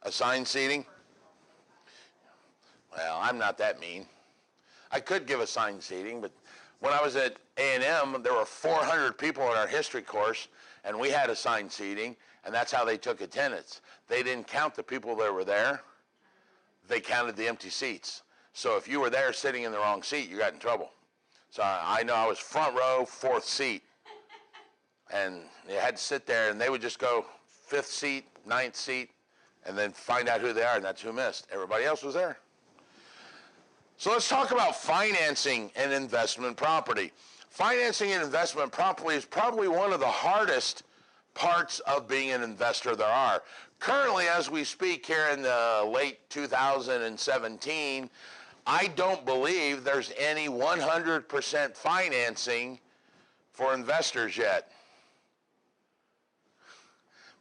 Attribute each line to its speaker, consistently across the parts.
Speaker 1: Assigned seating? Well, I'm not that mean. I could give assigned seating, but when I was at A&M, there were 400 people in our history course, and we had assigned seating, and that's how they took attendance. They didn't count the people that were there. They counted the empty seats. So if you were there sitting in the wrong seat, you got in trouble. So I know I was front row, fourth seat, and you had to sit there, and they would just go fifth seat, ninth seat, and then find out who they are, and that's who missed. Everybody else was there. So let's talk about financing an investment property. Financing an investment property is probably one of the hardest parts of being an investor there are. Currently, as we speak here in the late 2017, I don't believe there's any 100% financing for investors yet.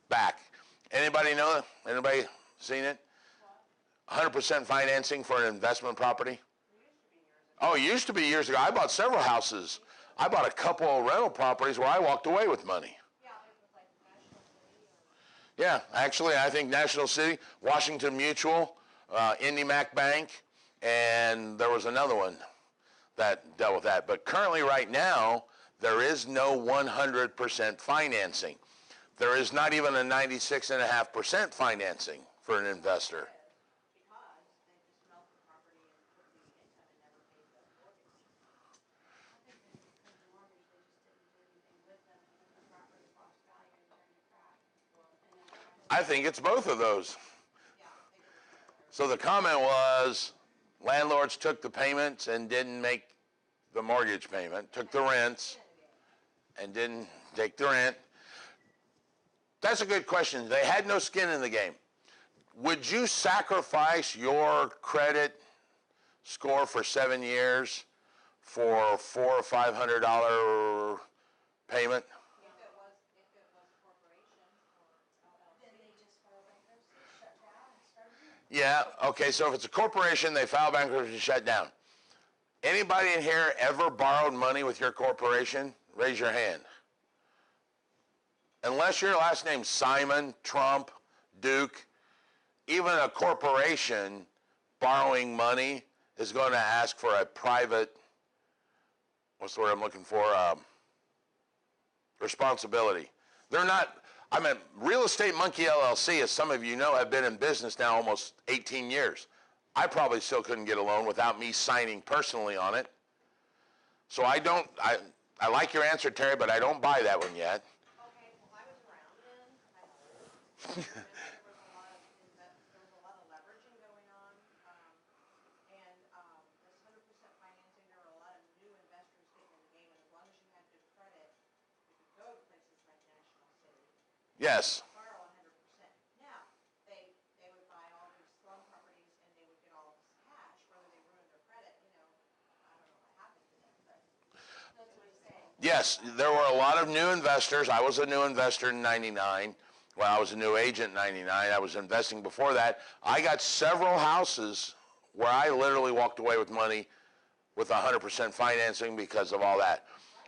Speaker 1: Back. Anybody know? Anybody seen it? 100% financing for an investment property? Oh, it used to be years ago. I bought several houses. I bought a couple of rental properties where I walked away with money. Yeah, actually, I think National City, Washington Mutual, IndyMac Bank, and there was another one that dealt with that. But currently, right now, there is no 100% financing. There is not even a 96.5% financing for an investor. I think it's both of those. So the comment was, landlords took the payments and didn't make the mortgage payment, took the rents and didn't take the rent. That's a good question. They had no skin in the game. Would you sacrifice your credit score for 7 years for $400 or $500 payment? Yeah, okay, so if it's a corporation, they file bankruptcy and shut down. Anybody in here ever borrowed money with your corporation? Raise your hand. Unless your last name's Simon, Trump, Duke, even a corporation borrowing money is going to ask for a private, what's the word I'm looking for, responsibility. They're not, I mean, Real Estate Monkey LLC, as some of you know, have been in business now almost 18 years. I probably still couldn't get a loan without me signing personally on it. So I like your answer, Terry, but I don't buy that one yet.
Speaker 2: Okay, well, I was around then. There was a lot of leveraging going on, and this 100% financing, there were a lot of new investors getting in the game, and as long as you had good credit, you could go to places like National City.
Speaker 1: Yes.
Speaker 2: Borrow 100%. Now, they would buy all these slum properties, and they would get all this cash, whether they ruined their credit, I don't know what happened to them, but that's what he's saying.
Speaker 1: Yes, there were a lot of new investors. I was a new investor in 99. Well, I was a new agent in 99. I was investing before that. I got several houses where I literally walked away with money with 100% financing because of all that.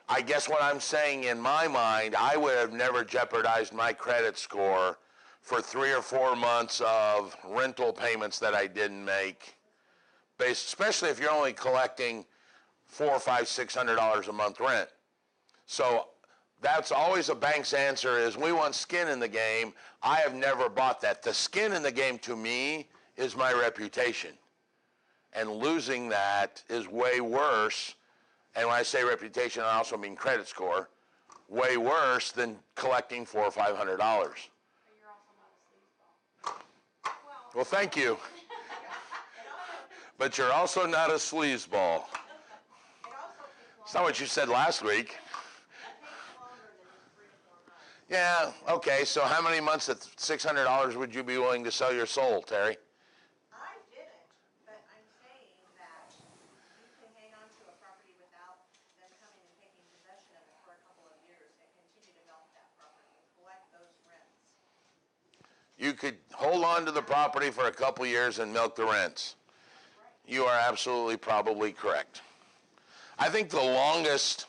Speaker 1: I guess what I'm saying in my mind, I would have never jeopardized my credit score for 3 or 4 months of rental payments that I didn't make, especially if you're only collecting $400, $500, $600 a month rent. So that's always a bank's answer is, we want skin in the game. I have never bought that. The skin in the game to me is my reputation. And losing that is way worse. And when I say reputation, I also mean credit score. Way worse than collecting $400 or $500.
Speaker 2: But you're also not a sleazeball.
Speaker 1: Well, thank you. But you're also not a sleazeball. It's not what you said last week. Yeah, okay, so how many months at $600 would you be willing to sell your soul, Terry?
Speaker 2: I didn't, but I'm saying that you can hang on to a property without them coming and taking possession of it for a couple of years and continue to milk that property and collect those rents.
Speaker 1: You could hold on to the property for a couple of years and milk the rents.
Speaker 2: Right.
Speaker 1: You are absolutely probably correct. I think the longest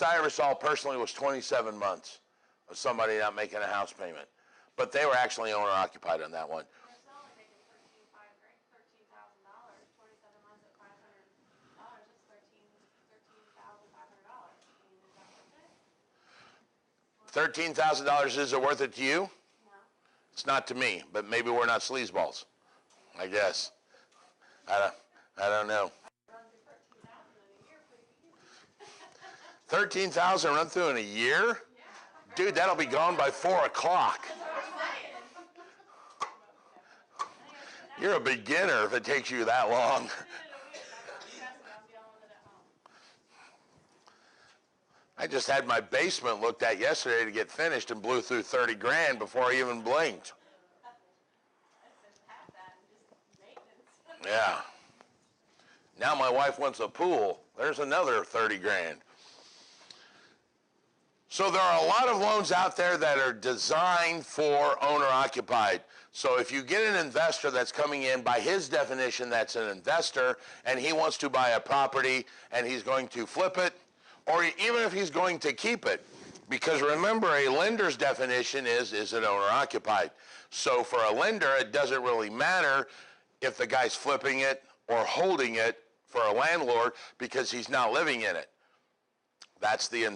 Speaker 1: I ever saw personally was 27 months of somebody not making a house payment. But they were actually owner occupied on that one.
Speaker 3: They're still only making $13,000, 27 months at $500. That's $13,500. I mean, is that worth it?
Speaker 1: $13,000, is it worth it to you?
Speaker 3: No.
Speaker 1: It's not to me, but maybe we're not sleazeballs. I guess. I don't know.
Speaker 3: Run through 13,000 in a year pretty easy.
Speaker 1: 13,000 run through in a year?
Speaker 3: Yeah.
Speaker 1: Dude, that'll be gone by 4 o'clock.
Speaker 3: That's what I'm saying.
Speaker 1: You're a beginner if it takes you that long. I just had my basement looked at yesterday to get finished and blew through 30 grand before I even blinked. Yeah. Now my wife wants a pool. There's another 30 grand. So there are a lot of loans out there that are designed for owner-occupied. So if you get an investor that's coming in, by his definition, that's an investor, and he wants to buy a property and he's going to flip it, or even if he's going to keep it. Because remember, a lender's definition is it owner-occupied? So for a lender, it doesn't really matter if the guy's flipping it or holding it for a landlord because he's not living in it. That's the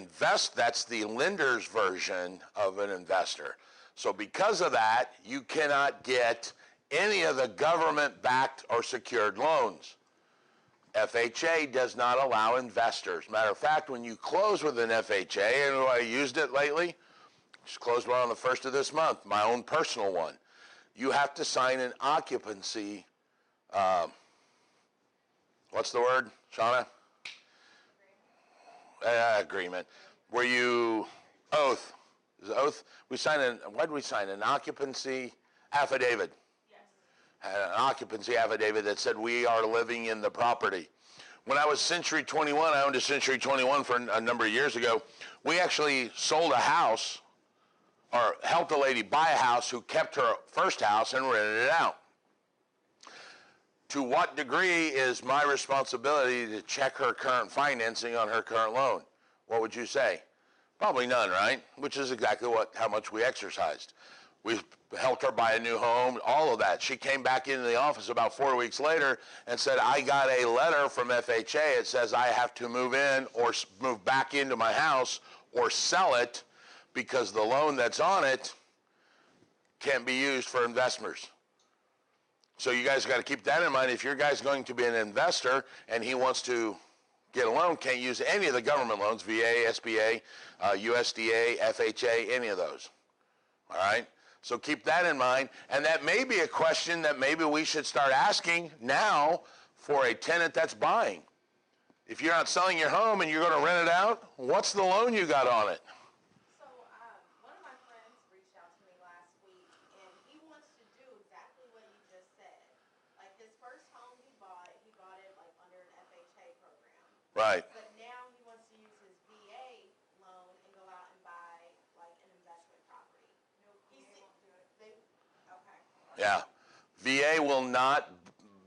Speaker 1: lender's version of an investor. So because of that, you cannot get any of the government-backed or secured loans. FHA does not allow investors. Matter of fact, when you close with an FHA, and I used it lately, just closed one on the 1st of this month, my own personal one, you have to sign an occupancy, what's the word, Shauna? Agreement, where you, oath, is it oath? We sign what did we sign, an occupancy affidavit?
Speaker 3: Yes.
Speaker 1: An occupancy affidavit that said we are living in the property. When I was Century 21, I owned a Century 21 for a number of years ago. We actually sold a house, or helped a lady buy a house who kept her first house and rented it out. To what degree is my responsibility to check her current financing on her current loan? What would you say? Probably none, right? Which is exactly how much we exercised. We helped her buy a new home, all of that. She came back into the office about 4 weeks later and said, I got a letter from FHA. It says I have to move in or move back into my house or sell it because the loan that's on it can't be used for investors. So you guys got to keep that in mind. If your guy's going to be an investor and he wants to get a loan, can't use any of the government loans, VA, SBA, USDA, FHA, any of those. All right? So keep that in mind. And that may be a question that maybe we should start asking now for a tenant that's buying. If you're not selling your home and you're going to rent it out, what's the loan you got on it?
Speaker 2: So, one of my friends reached out to me last week, and he wants to do exactly what you just said. Like his first home he bought it like under an FHA program.
Speaker 1: Right.
Speaker 2: But now he wants to use his VA loan and go out and buy like an investment property. No, VA won't do it. Okay.
Speaker 1: Yeah. VA will not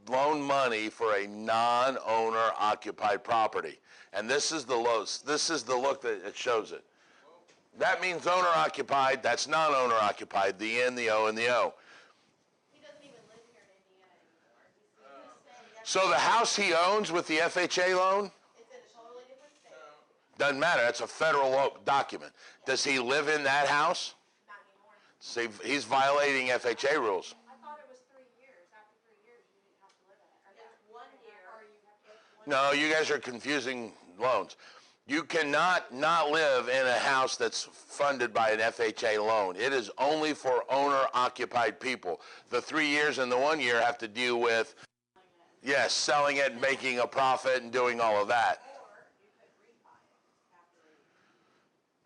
Speaker 1: loan money for a non-owner occupied property. And this is the look that it shows it. That means owner occupied, that's non-owner occupied, the N, the O, and the O.
Speaker 2: He doesn't even live here in Indiana anymore. He's
Speaker 1: So the house he owns with the FHA loan?
Speaker 2: It's in a totally different state.
Speaker 1: Doesn't matter, that's a federal document. Does he live in that house?
Speaker 2: Not anymore.
Speaker 1: See, he's violating FHA rules.
Speaker 3: I thought it was 3 years. After 3 years, you didn't have to live in it. Or
Speaker 2: There's 1 year.
Speaker 3: or you have to live
Speaker 1: No, you guys are confusing loans. You cannot not live in a house that's funded by an FHA loan. It is only for owner-occupied people. The 3 years and the 1 year have to deal with, yes, selling it, making a profit, and doing all of that.
Speaker 2: Or you could refi it after.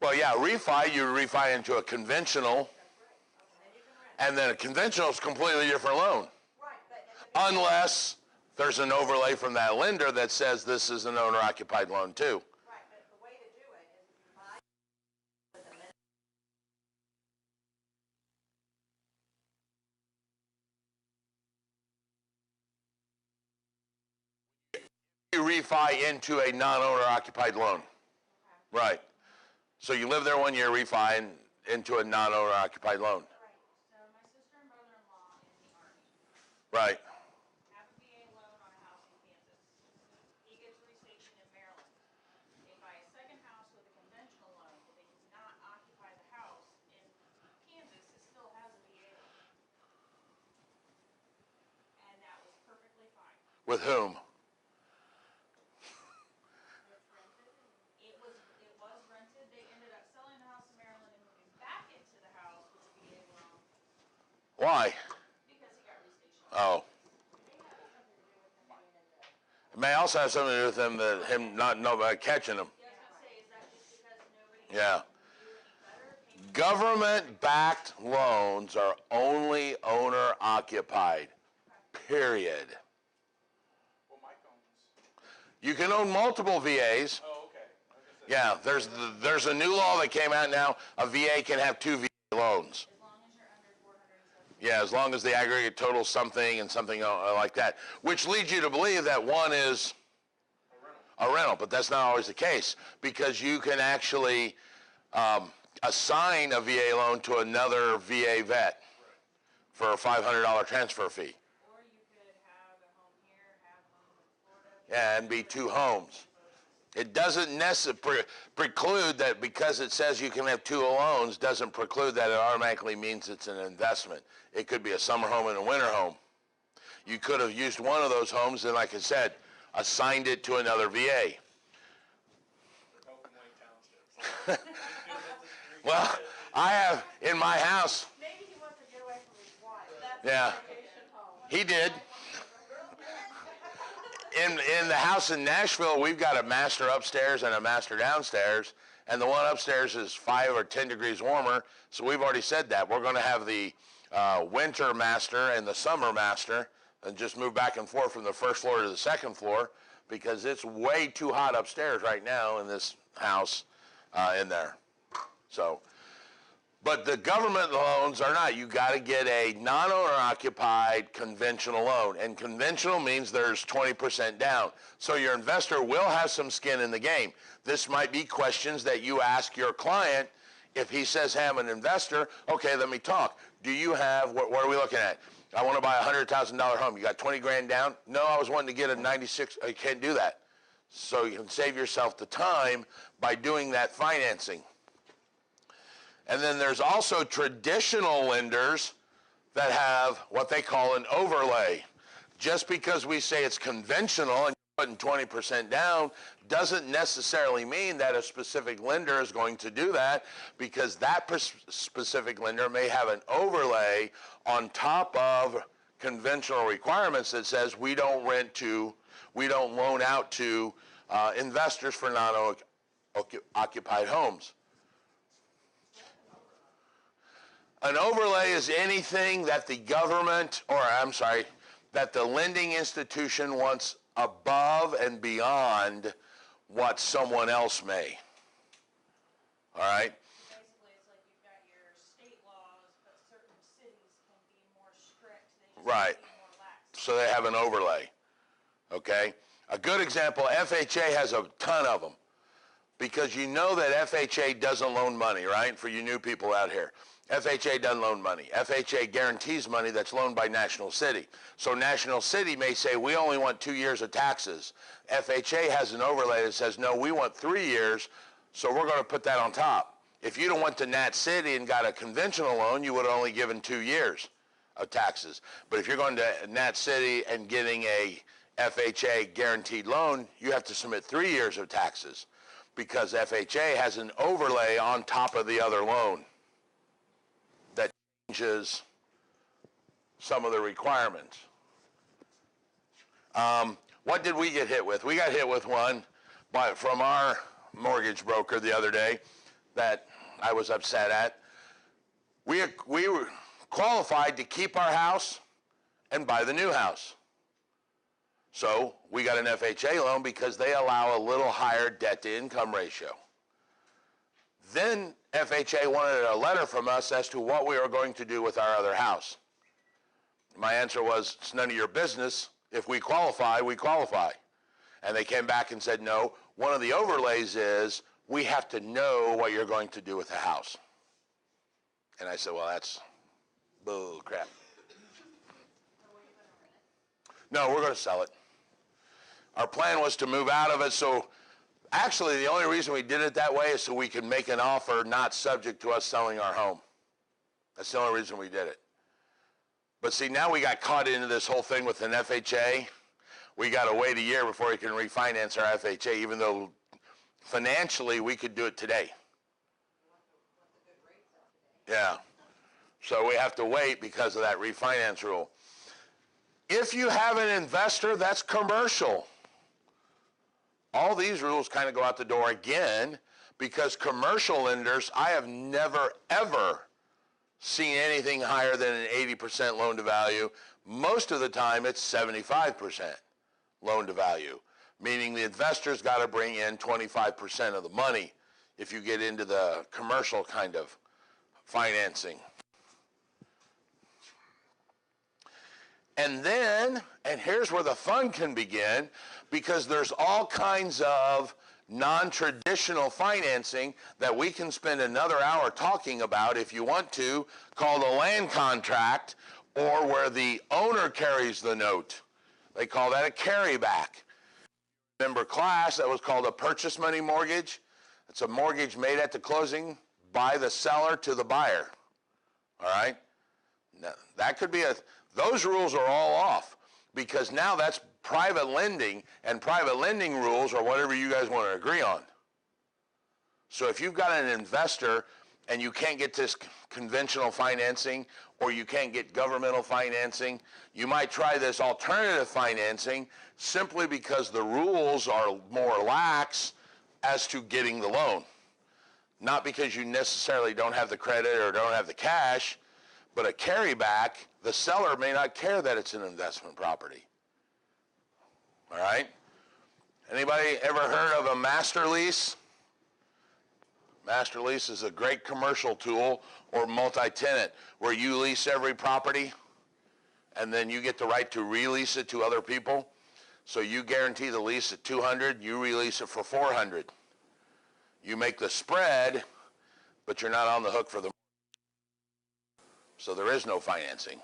Speaker 1: Well, yeah, you refi into a conventional, and then a conventional is a completely different loan.
Speaker 2: Right, but
Speaker 1: Unless there's an overlay from that lender that says this is an owner-occupied loan too.
Speaker 2: right, but the way to do it is you buy with a minimum.
Speaker 1: You refi into a non-owner occupied loan. Right. So you live there 1 year, refi into a non-owner occupied loan.
Speaker 2: Right.
Speaker 1: Right.
Speaker 4: have a VA loan on a house in Kansas. He gets restationed in Maryland. They buy a second house with a conventional loan, but they do not occupy the house in Kansas. It still has a VA loan. And that was perfectly fine.
Speaker 1: With whom?
Speaker 4: It was rented. They ended up selling the house in Maryland and moving back into the house with a VA loan
Speaker 1: Why?
Speaker 4: because he got restationed.
Speaker 1: Oh.
Speaker 3: It may have something to do with him being in the.
Speaker 1: It may also have something to do with him not nobody catching him.
Speaker 4: Yeah, I was gonna say, is that just because nobody
Speaker 1: Yeah.
Speaker 4: knew any better? Maybe
Speaker 1: Government-backed loans are only owner-occupied. Period.
Speaker 5: Well, Mike owns.
Speaker 1: You can own multiple VAs.
Speaker 5: Oh, okay. I was gonna say-
Speaker 1: Yeah, there's a new law that came out now. A VA can have 2 VA loans.
Speaker 4: as long as you're under 470.
Speaker 1: Yeah, as long as the aggregate total something and something like that, which leads you to believe that one is a rental, but that's not always the case because you can actually assign a VA loan to another VA vet for a $500 transfer fee.
Speaker 4: Or you could have a home here, have a home in Florida.
Speaker 1: Yeah, and be 2 homes. It doesn't necessarily preclude that because it says you can have 2 loans, doesn't preclude that it automatically means it's an investment. It could be a summer home and a winter home. You could have used one of those homes and, like I said, assigned it to another VA.
Speaker 5: Open Lake Township.
Speaker 1: Well, I have in my house,
Speaker 3: Maybe he wants to get away from his wife. That's
Speaker 1: Yeah.
Speaker 3: a vacation home.
Speaker 1: he did. In the house in Nashville, we've got a master upstairs and a master downstairs, and the one upstairs is 5 or 10 degrees warmer, so we've already said that. We're going to have the winter master and the summer master and just move back and forth from the first floor to the second floor because it's way too hot upstairs right now in this house in there. So, but the government loans are not. You got to get a non-owner occupied conventional loan. And conventional means there's 20% down. So your investor will have some skin in the game. This might be questions that you ask your client. If he says, hey, I'm an investor, okay, let me talk. Do you have, what are we looking at? I want to buy a $100,000 home. You got 20 grand down? No, I was wanting to get a 96. You can't do that. So you can save yourself the time by doing that financing. And then there's also traditional lenders that have what they call an overlay. Just because we say it's conventional and you're putting 20% down doesn't necessarily mean that a specific lender is going to do that because that specific lender may have an overlay on top of conventional requirements that says we don't loan out to investors for non-occupied homes. An overlay is anything that the government, that the lending institution wants above and beyond what someone else may. All right?
Speaker 4: Basically, it's like you've got your state laws, but certain cities can be more strict. They just
Speaker 1: Right.
Speaker 4: can be more lax.
Speaker 1: So they have an overlay. Okay? A good example, FHA has a ton of them because you know that FHA doesn't loan money, right? For you new people out here. FHA doesn't loan money. FHA guarantees money that's loaned by National City. So National City may say, we only want 2 years of taxes. FHA has an overlay that says, no, we want 3 years, so we're going to put that on top. If you'd have went to Nat City and got a conventional loan, you would have only given 2 years of taxes. But if you're going to Nat City and getting a FHA guaranteed loan, you have to submit 3 years of taxes because FHA has an overlay on top of the other loan that changes some of the requirements. What did we get hit with? We got hit with one from our mortgage broker the other day that I was upset at. We were qualified to keep our house and buy the new house. So we got an FHA loan because they allow a little higher debt-to-income ratio. Then FHA wanted a letter from us as to what we were going to do with our other house. My answer was, it's none of your business. If we qualify, we qualify. And they came back and said, no, one of the overlays is we have to know what you're going to do with the house. And I said, well, that's bull crap. No, we're going to sell it. Our plan was to move out of it, so actually the only reason we did it that way is so we can make an offer not subject to us selling our home. That's the only reason we did it. But see, now we got caught into this whole thing with an FHA. We got to wait a year before we can refinance our FHA, even though financially we could do it today. Yeah. So we have to wait because of that refinance rule. If you have an investor, that's commercial. All these rules kind of go out the door again because commercial lenders, I have never, ever seen anything higher than an 80% loan to value. Most of the time, it's 75% loan to value, meaning the investor's got to bring in 25% of the money if you get into the commercial kind of financing. And then, and here's where the fun can begin, because there's all kinds of non-traditional financing that we can spend another hour talking about if you want to, called a land contract, or where the owner carries the note. They call that a carryback. Remember class, that was called a purchase money mortgage. It's a mortgage made at the closing by the seller to the buyer. All right? Now, that could be those rules are all off because now that's private lending, and private lending rules are whatever you guys want to agree on. So if you've got an investor and you can't get this conventional financing or you can't get governmental financing, you might try this alternative financing simply because the rules are more lax as to getting the loan. Not because you necessarily don't have the credit or don't have the cash, but a carryback, the seller may not care that it's an investment property. All right? Anybody ever heard of a master lease? Master lease is a great commercial tool, or multi-tenant, where you lease every property and then you get the right to release it to other people. So you guarantee the lease at $200, you release it for $400. You make the spread, but you're not on the hook for the. So there is no financing.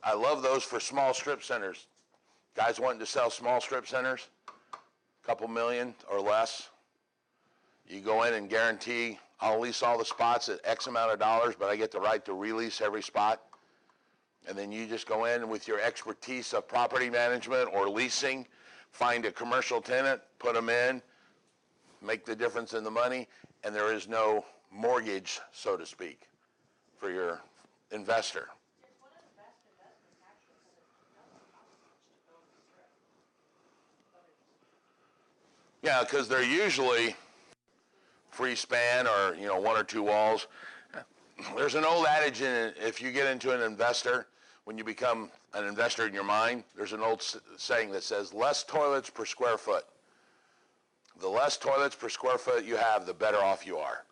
Speaker 1: I love those for small strip centers. Guys wanting to sell small strip centers, a couple million or less. You go in and guarantee, I'll lease all the spots at X amount of dollars, but I get the right to release every spot. And then you just go in with your expertise of property management or leasing, find a commercial tenant, put them in, make the difference in the money, and there is no mortgage, so to speak, for your investor.
Speaker 2: It's one of the best investments actually, because it doesn't cost much to build a strip.
Speaker 1: Yeah, because they're usually free span or, one or two walls. There's an old adage if you get into an investor, when you become an investor in your mind, there's an old saying that says less toilets per square foot. The less toilets per square foot you have, the better off you are.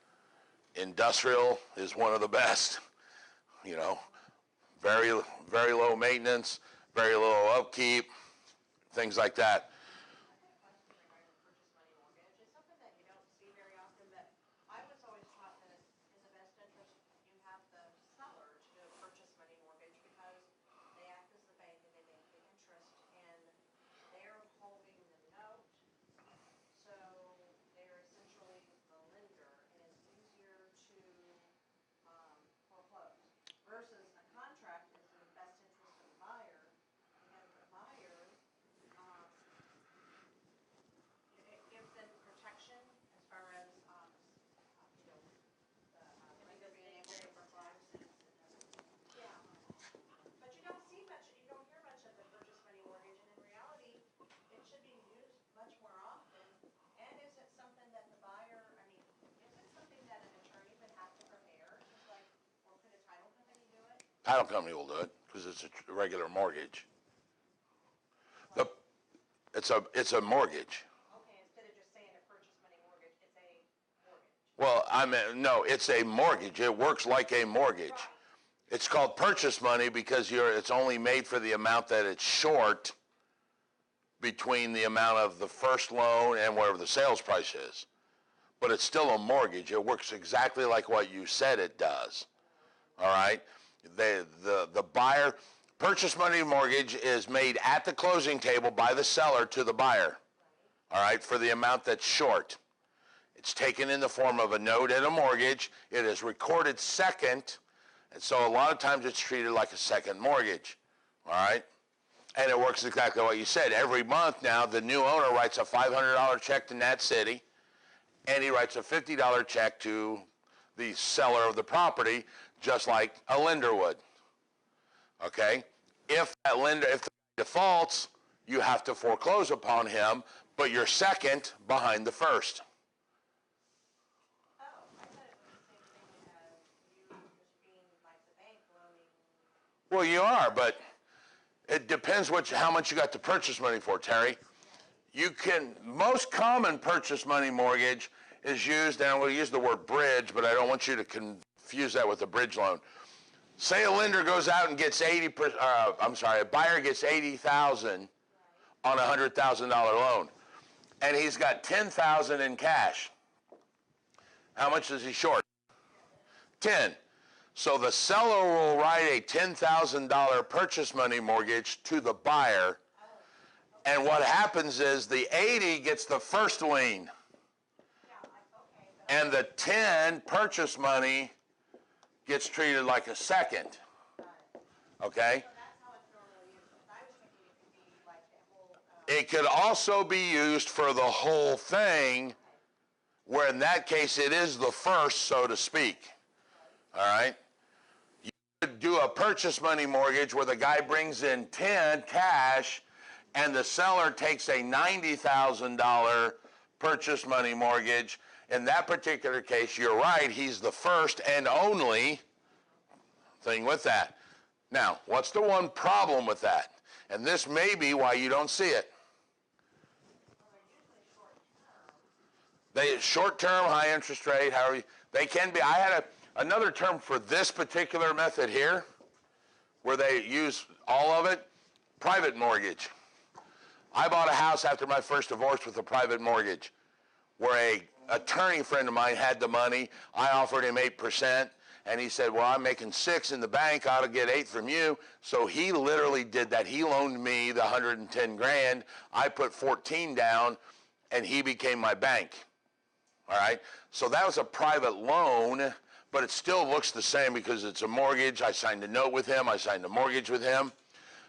Speaker 1: Industrial is one of the best, very, very low maintenance, very low upkeep, things like that.
Speaker 2: It's something that you don't see very often, but I was always taught that in the best interest, you have the seller to do a purchase money mortgage because they act as the bank and they make the interest and they're holding the note. So they're essentially the lender and it's easier to foreclose versus a contract is in the best interest of the buyer because the buyer it gives them protection as far as, the lender being able to foreclose. Yeah. But you don't see much, you don't hear much of the purchase money mortgage, and in reality, it should be used much more often. And is it something that the buyer, is it something that an attorney would have to prepare, just like, or could a title company do it?
Speaker 1: Title company will do it because it's a regular mortgage. It's a mortgage.
Speaker 2: Okay, instead of just saying a purchase money mortgage, it's a mortgage.
Speaker 1: Well, no, it's a mortgage. It works like a mortgage.
Speaker 2: Right.
Speaker 1: It's called purchase money because it's only made for the amount that it's short between the amount of the first loan and whatever the sales price is. But it's still a mortgage. It works exactly like what you said it does. All right? The buyer, Purchase money mortgage is made at the closing table by the seller to the buyer, all right, for the amount that's short. It's taken in the form of a note and a mortgage. It is recorded second, and so a lot of times it's treated like a second mortgage, all right? And it works exactly what you said. Every month now, the new owner writes a $500 check to Nat City, and he writes a $50 check to the seller of the property, just like a lender would, okay? If the defaults, you have to foreclose upon him, but you're second behind the first.
Speaker 2: Oh, I thought it was the same thing as you just being like the bank loaning.
Speaker 1: Well, you are, but it depends how much you got the purchase money for, Terry. Most common purchase money mortgage is used, and I'm going to use the word bridge, but I don't want you to confuse that with a bridge loan. Say a lender goes out and gets a buyer gets $80,000 on a $100,000 loan, and he's got $10,000 in cash. How much is he short? 10. So the seller will write a $10,000 purchase money mortgage to the buyer, and what happens is the 80 gets the first lien, and the 10 purchase money gets treated like a second. Okay?
Speaker 2: So that's how it's normally used. I was thinking it could be like the whole,
Speaker 1: It could also be used for the whole thing, where in that case it is the first, so to speak. All right? You could do a purchase money mortgage where the guy brings in 10 cash and the seller takes a $90,000 purchase money mortgage. In that particular case, you're right, he's the first and only thing with that. Now, what's the one problem with that? And this may be why you don't see it. They short-term, high interest rate, however they can be. I had another term for this particular method here, where they use all of it, private mortgage. I bought a house after my first divorce with a private mortgage, where a attorney friend of mine had the money. I offered him 8%, and he said, well, I'm making 6 in the bank, I ought to get 8 from you. So he literally did that. He loaned me the 110 grand. I put 14 down, and he became my bank. All right? So that was a private loan, but it still looks the same because it's a mortgage. I signed a note with him. I signed a mortgage with him.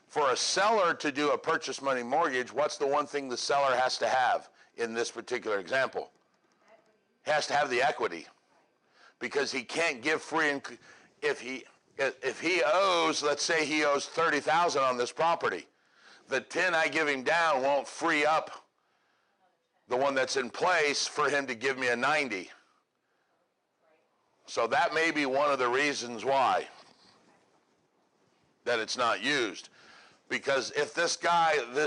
Speaker 1: For a seller to do a purchase money mortgage, what's the one thing the seller has to have in this particular example? He has to have the equity, because he can't give free. If he owes, let's say he owes $30,000 on this property, the 10 I give him down won't free up the one that's in place for him to give me a 90. So that may be one of the reasons why that it's not used. Because if this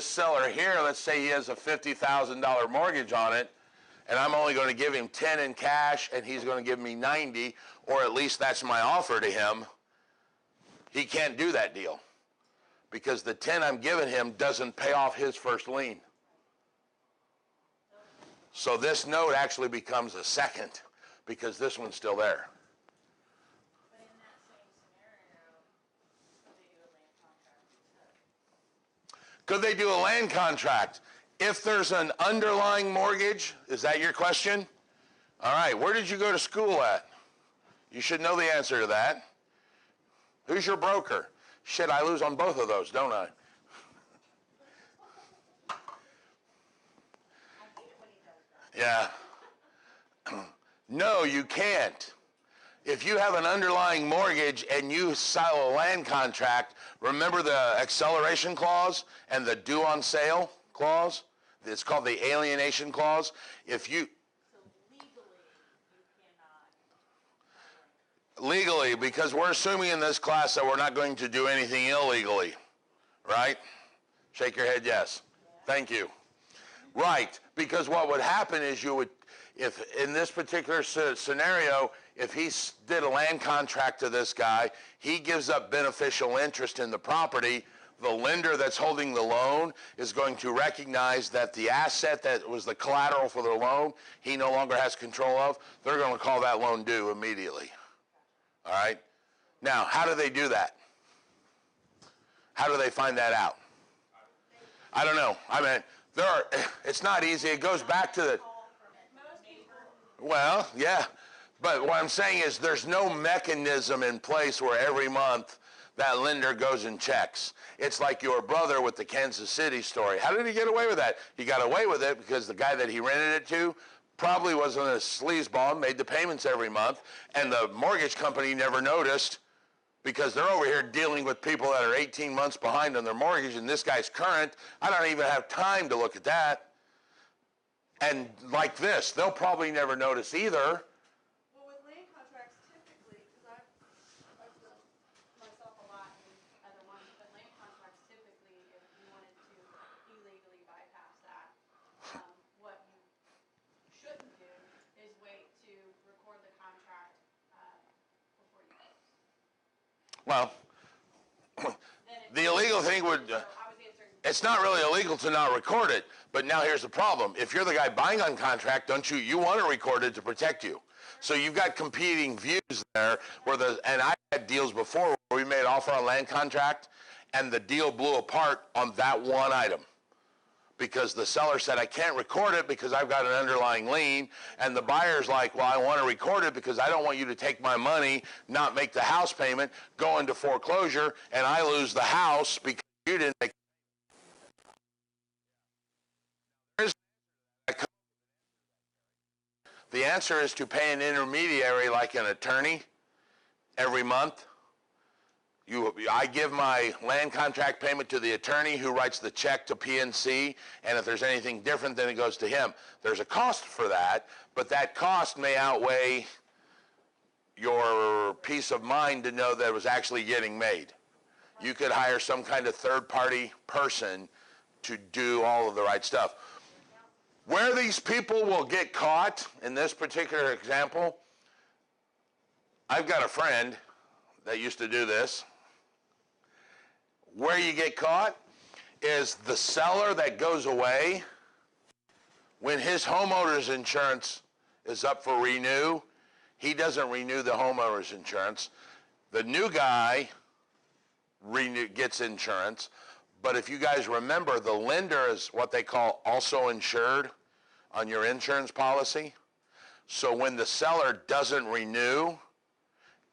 Speaker 1: seller here, let's say he has a $50,000 mortgage on it, and I'm only going to give him 10 in cash, and he's going to give me 90, or at least that's my offer to him, he can't do that deal, because the 10 I'm giving him doesn't pay off his first lien. So this note actually becomes a second, because this one's still there.
Speaker 4: But in that same scenario, could they do a land contract instead?
Speaker 1: Could they do a land contract? If there's an underlying mortgage, is that your question? All right, where did you go to school at? You should know the answer to that. Who's your broker? Shit, I lose on both of those, don't I? Yeah. No, you can't. If you have an underlying mortgage and you sell a land contract, remember the acceleration clause and the due on sale clause? It's called the alienation clause. If you...
Speaker 4: So legally, you cannot.
Speaker 1: Legally, because we're assuming in this class that we're not going to do anything illegally, right? Shake your head yes. Thank you. Right, because what would happen is you would, if in this particular scenario, if he did a land contract to this guy, he gives up beneficial interest in the property, the lender that's holding the loan is going to recognize that the asset that was the collateral for the loan, he no longer has control of. They're going to call that loan due immediately. All right? Now, how do they do that? How do they find that out? I don't know. I mean, it's not easy. It goes back to the,
Speaker 4: Most people,
Speaker 1: well, yeah. But what I'm saying is there's no mechanism in place where every month that lender goes and checks. It's like your brother with the Kansas City story. How did he get away with that? He got away with it because the guy that he rented it to probably wasn't a sleazeball and made the payments every month, and the mortgage company never noticed because they're over here dealing with people that are 18 months behind on their mortgage, and this guy's current. I don't even have time to look at that. And like this, they'll probably never notice either.
Speaker 3: Well, with land contracts typically, because I've done myself a lot in other ones, but land contracts typically, if you wanted to illegally bypass that, what you shouldn't do is wait to record the contract, before you close.
Speaker 1: Well,
Speaker 3: Then it-
Speaker 1: the illegal thing would,
Speaker 3: So I was answering.
Speaker 1: it's not really illegal to not record it, but now here's the problem. If you're the guy buying on contract, don't you want to record it to protect you. So you've got competing views there and I had deals before where we made offer on land contract and the deal blew apart on that one item. Because the seller said, I can't record it because I've got an underlying lien. And the buyer's like, well, I want to record it because I don't want you to take my money, not make the house payment, go into foreclosure, and I lose the house because you didn't make. The answer is to pay an intermediary like an attorney every month. I give my land contract payment to the attorney who writes the check to PNC, and if there's anything different, then it goes to him. There's a cost for that, but that cost may outweigh your peace of mind to know that it was actually getting made. You could hire some kind of third-party person to do all of the right stuff. Where these people will get caught, in this particular example, I've got a friend that used to do this. Where you get caught is the seller that goes away when his homeowner's insurance is up for renew. He doesn't renew the homeowner's insurance. The new guy gets insurance, but if you guys remember, the lender is what they call also insured on your insurance policy. So when the seller doesn't renew,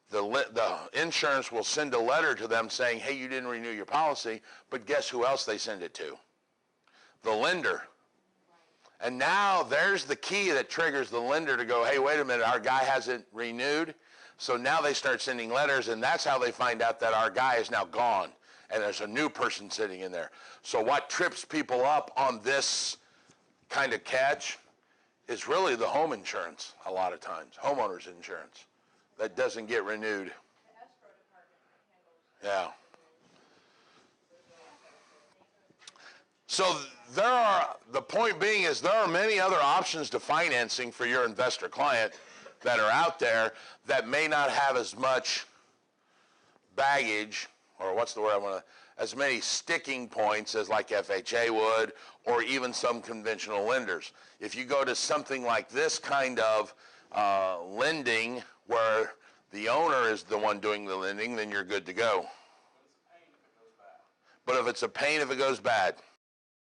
Speaker 1: the insurance will send a letter to them saying, hey, you didn't renew your policy, but guess who else they send it to? The lender. And now there's the key that triggers the lender to go, hey, wait a minute, our guy hasn't renewed. So now they start sending letters, and that's how they find out that our guy is now gone, and there's a new person sitting in there. So what trips people up on this kind of catch is really the home insurance a lot of times, homeowner's insurance. That doesn't get renewed. Yeah. So the point being is there are many other options to financing for your investor client that are out there that may not have as much baggage, or what's the word I want to, as many sticking points as like FHA would, or even some conventional lenders. If you go to something like this kind of lending where the owner is the one doing the lending, then you're good to go. But if it's a pain if it goes bad.